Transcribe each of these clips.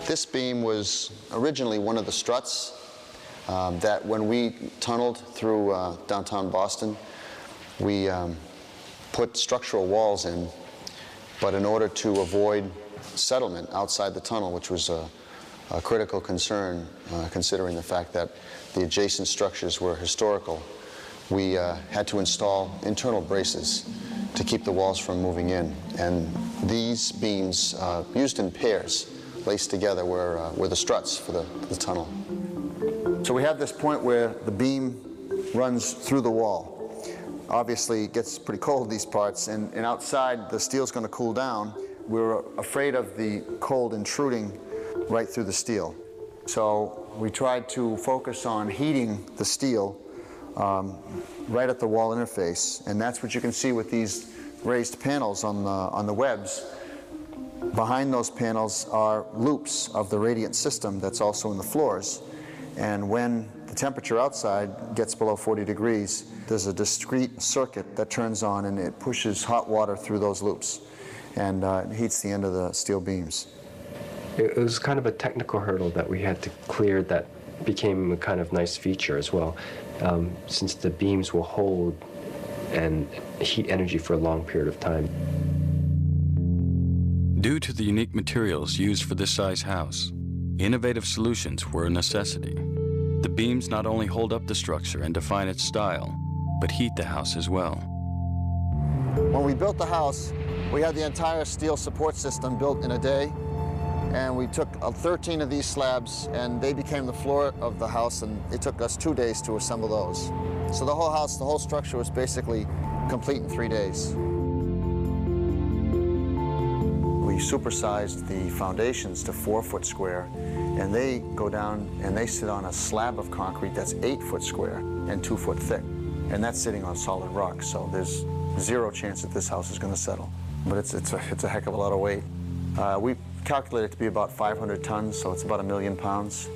This beam was originally one of the struts that when we tunneled through downtown Boston, we put structural walls in, but in order to avoid settlement outside the tunnel, which was a critical concern considering the fact that the adjacent structures were historical, we had to install internal braces to keep the walls from moving in. And these beams, used in pairs, laced together, were the struts for the tunnel. So we have this point where the beam runs through the wall. Obviously, it gets pretty cold, these parts, and outside the steel's going to cool down. We were afraid of the cold intruding right through the steel. So we tried to focus on heating the steel right at the wall interface, and that's what you can see with these raised panels on the webs. Behind those panels are loops of the radiant system that's also in the floors, and when the temperature outside gets below 40 degrees, there's a discrete circuit that turns on and it pushes hot water through those loops, and it heats the end of the steel beams. It was kind of a technical hurdle that we had to clear that became a kind of nice feature as well, since the beams will hold and heat energy for a long period of time. Due to the unique materials used for this size house, innovative solutions were a necessity. The beams not only hold up the structure and define its style, but heat the house as well. When we built the house, we had the entire steel support system built in a day, and we took 13 of these slabs and they became the floor of the house, and it took us 2 days to assemble those. So the whole house, the whole structure was basically complete in 3 days. We supersized the foundations to 4 foot square, and they go down and they sit on a slab of concrete that's 8 foot square and 2 foot thick. And that's sitting on solid rock, so there's zero chance that this house is going to settle. But it's a heck of a lot of weight. We calculate it to be about 500 tons, so it's about 1 million pounds.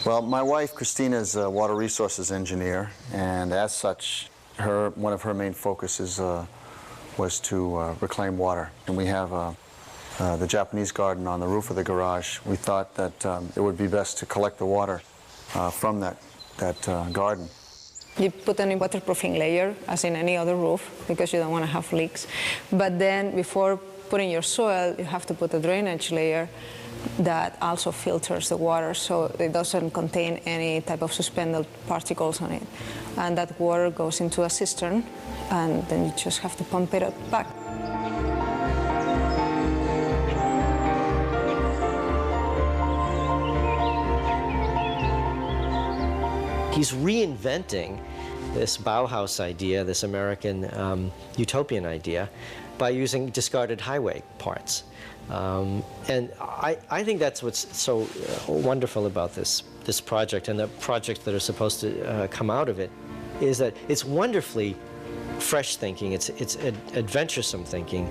Well, my wife, Christina, is a water resources engineer, and as such, one of her main focuses was to reclaim water. And we have the Japanese garden on the roof of the garage. We thought that it would be best to collect the water from that garden. You put a waterproofing layer, as in any other roof, because you don't want to have leaks. But then, before putting your soil, you have to put a drainage layer that also filters the water, so it doesn't contain any type of suspended particles on it. And that water goes into a cistern, and then you just have to pump it back. He's reinventing this Bauhaus idea, this American utopian idea, by using discarded highway parts. And I think that's what's so wonderful about this project, and the projects that are supposed to come out of it, is that it's wonderfully fresh thinking, it's adventuresome thinking,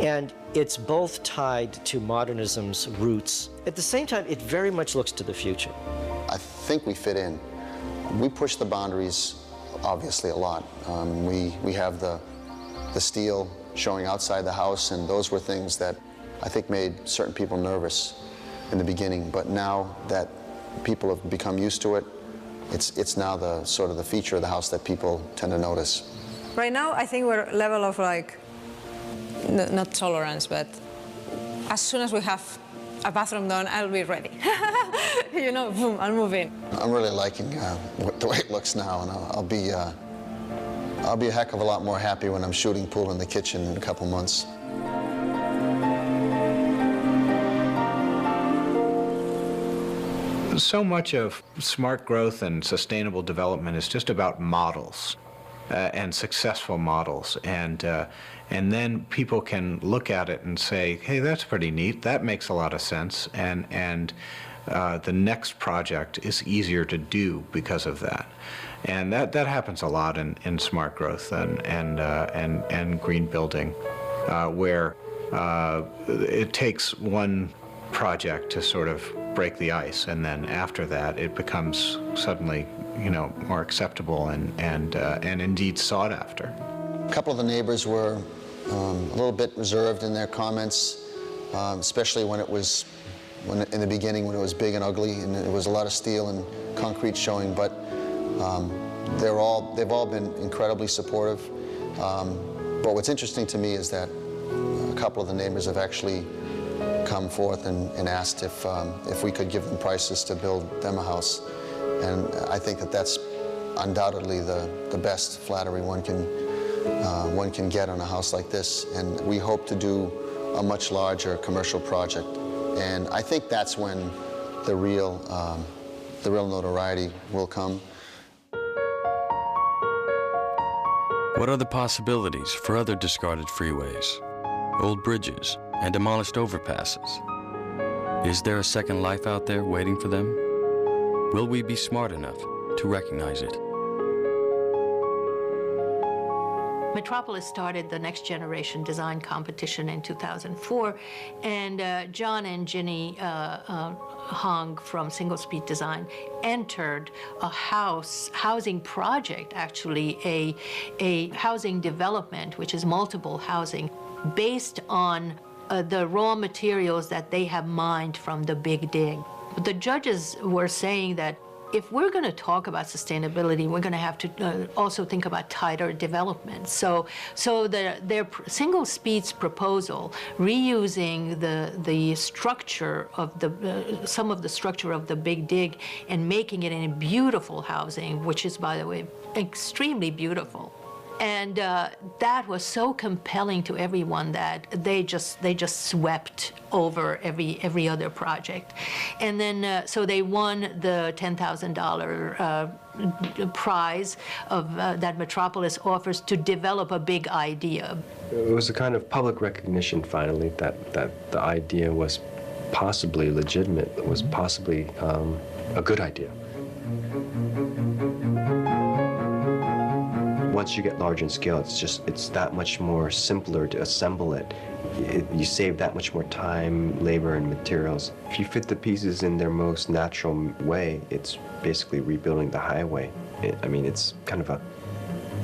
and it's both tied to modernism's roots. At the same time, it very much looks to the future. I think we fit in. We push the boundaries, obviously, a lot. We have the steel showing outside the house, and those were things that I think made certain people nervous in the beginning. But now that people have become used to it, it's now the sort of the feature of the house that people tend to notice. Right now, I think we're level of like, not tolerance, but as soon as we have a bathroom done, I'll be ready. You know, boom, I'll move in. I'm really liking the way it looks now, and I'll be a heck of a lot more happy when I'm shooting pool in the kitchen in a couple months. So much of smart growth and sustainable development is just about models and successful models, and then people can look at it and say, hey, that's pretty neat, that makes a lot of sense, and the next project is easier to do because of that. And that happens a lot in smart growth and green building, where it takes one project to sort of break the ice, and then after that it becomes suddenly, you know, more acceptable and indeed sought after. A couple of the neighbors were a little bit reserved in their comments, especially when in the beginning when it was big and ugly and there was a lot of steel and concrete showing. But they've all been incredibly supportive. But what's interesting to me is that a couple of the neighbors have actually come forth and asked if we could give them prices to build them a house. And I think that that's undoubtedly the best flattery one can get on a house like this. And we hope to do a much larger commercial project. And I think that's when the real notoriety will come. What are the possibilities for other discarded freeways, old bridges, and demolished overpasses? Is there a second life out there waiting for them? Will we be smart enough to recognize it? Metropolis started the Next Generation Design Competition in 2004, and John and Ginny Hong from Single Speed Design entered a housing project, actually a housing development, which is multiple housing, based on the raw materials that they have mined from the Big Dig. The judges were saying that if we're going to talk about sustainability, we're going to have to also think about tighter development. So their Single Speed's proposal, reusing the structure of some of the structure of the Big Dig and making it in beautiful housing, which is, by the way, extremely beautiful. And that was so compelling to everyone that they just swept over every other project. And then so they won the $10,000 prize of that Metropolis offers to develop a big idea. It was a kind of public recognition finally that the idea was possibly legitimate, was possibly a good idea. Once you get larger in scale, it's that much more simpler to assemble it. You save that much more time, labor, and materials. If you fit the pieces in their most natural way, it's basically rebuilding the highway. It's kind of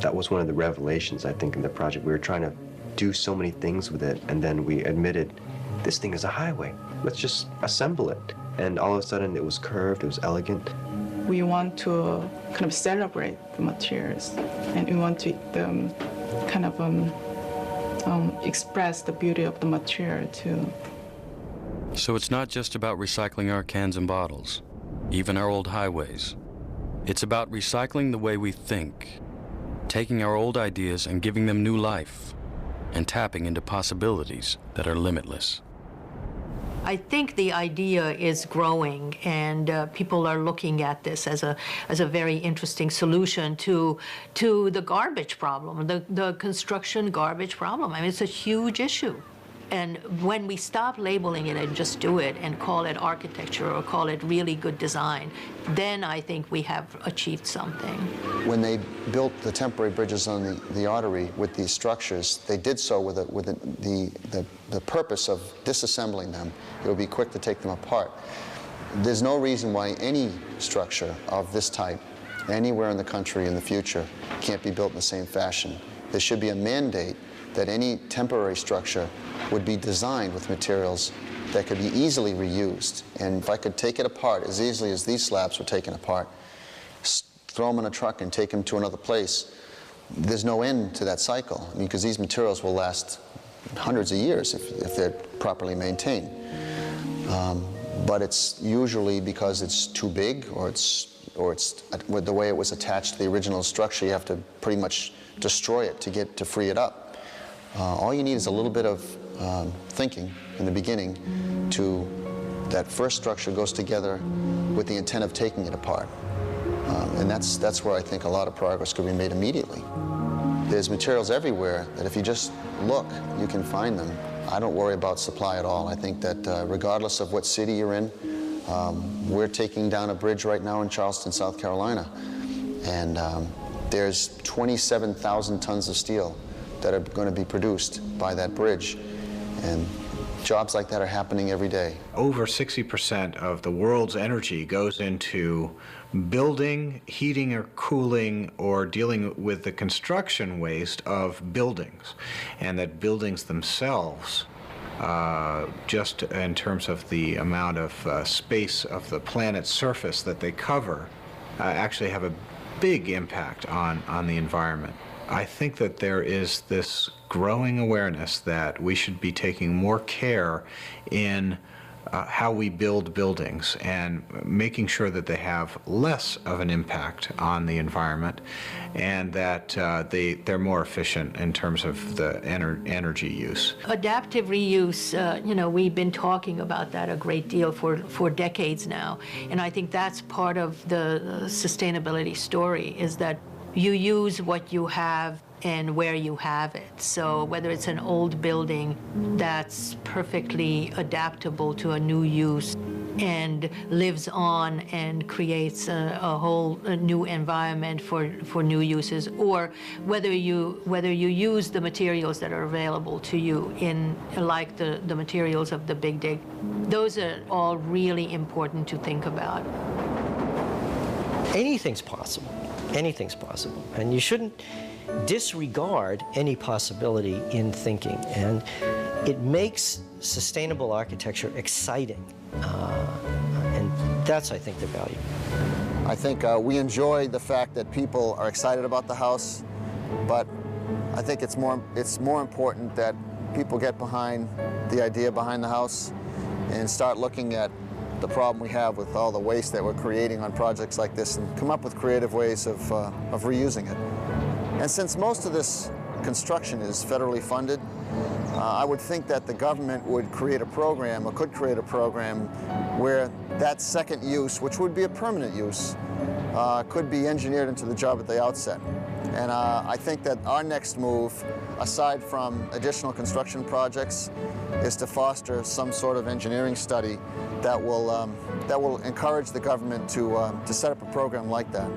that was one of the revelations, I think, in the project. We were trying to do so many things with it, and then we admitted, this thing is a highway. Let's just assemble it. And all of a sudden, it was curved, it was elegant. We want to kind of celebrate the materials, and we want to kind of express the beauty of the material too. So it's not just about recycling our cans and bottles, even our old highways. It's about recycling the way we think, taking our old ideas and giving them new life, and tapping into possibilities that are limitless. I think the idea is growing, and people are looking at this as a very interesting solution to the garbage problem, the construction garbage problem. It's a huge issue. And when we stop labeling it and just do it and call it architecture or call it really good design, then I think we have achieved something. When they built the temporary bridges on the artery with these structures, they did so with the purpose of disassembling them. It would be quick to take them apart. There's no reason why any structure of this type anywhere in the country in the future can't be built in the same fashion. There should be a mandate that any temporary structure would be designed with materials that could be easily reused. And if I could take it apart as easily as these slabs were taken apart, throw them in a truck and take them to another place, there's no end to that cycle. Because these materials will last hundreds of years if they're properly maintained. But it's usually because it's too big, or it's with the way it was attached to the original structure, you have to pretty much destroy it to free it up. All you need is a little bit of thinking in the beginning to that first structure goes together with the intent of taking it apart. And that's where I think a lot of progress could be made immediately. There's materials everywhere that if you just look, you can find them. I don't worry about supply at all. I think that regardless of what city you're in, we're taking down a bridge right now in Charleston, South Carolina. And there's 27,000 tons of steel that are going to be produced by that bridge. And jobs like that are happening every day. Over 60% of the world's energy goes into building, heating or cooling, or dealing with the construction waste of buildings. And that buildings themselves, just in terms of the amount of space of the planet's surface that they cover, actually have a big impact on the environment. I think that there is this growing awareness that we should be taking more care in how we build buildings and making sure that they have less of an impact on the environment, and that they're more efficient in terms of the energy use. Adaptive reuse, we've been talking about that a great deal for decades now, and I think that's part of the sustainability story, is that you use what you have and where you have it. So whether it's an old building that's perfectly adaptable to a new use and lives on and creates a whole new environment for new uses, or whether you use the materials that are available to you, in like the materials of the Big Dig, those are all really important to think about. Anything's possible. Anything's possible. And you shouldn't disregard any possibility in thinking. And it makes sustainable architecture exciting. And that's, I think, the value. I think we enjoy the fact that people are excited about the house, but I think it's more important that people get behind the idea behind the house and start looking at the problem we have with all the waste that we're creating on projects like this, and come up with creative ways of reusing it. And since most of this construction is federally funded, I would think that the government would create a program, or could create a program, where that second use, which would be a permanent use, could be engineered into the job at the outset. And I think that our next move, aside from additional construction projects, is to foster some sort of engineering study that will encourage the government to set up a program like that.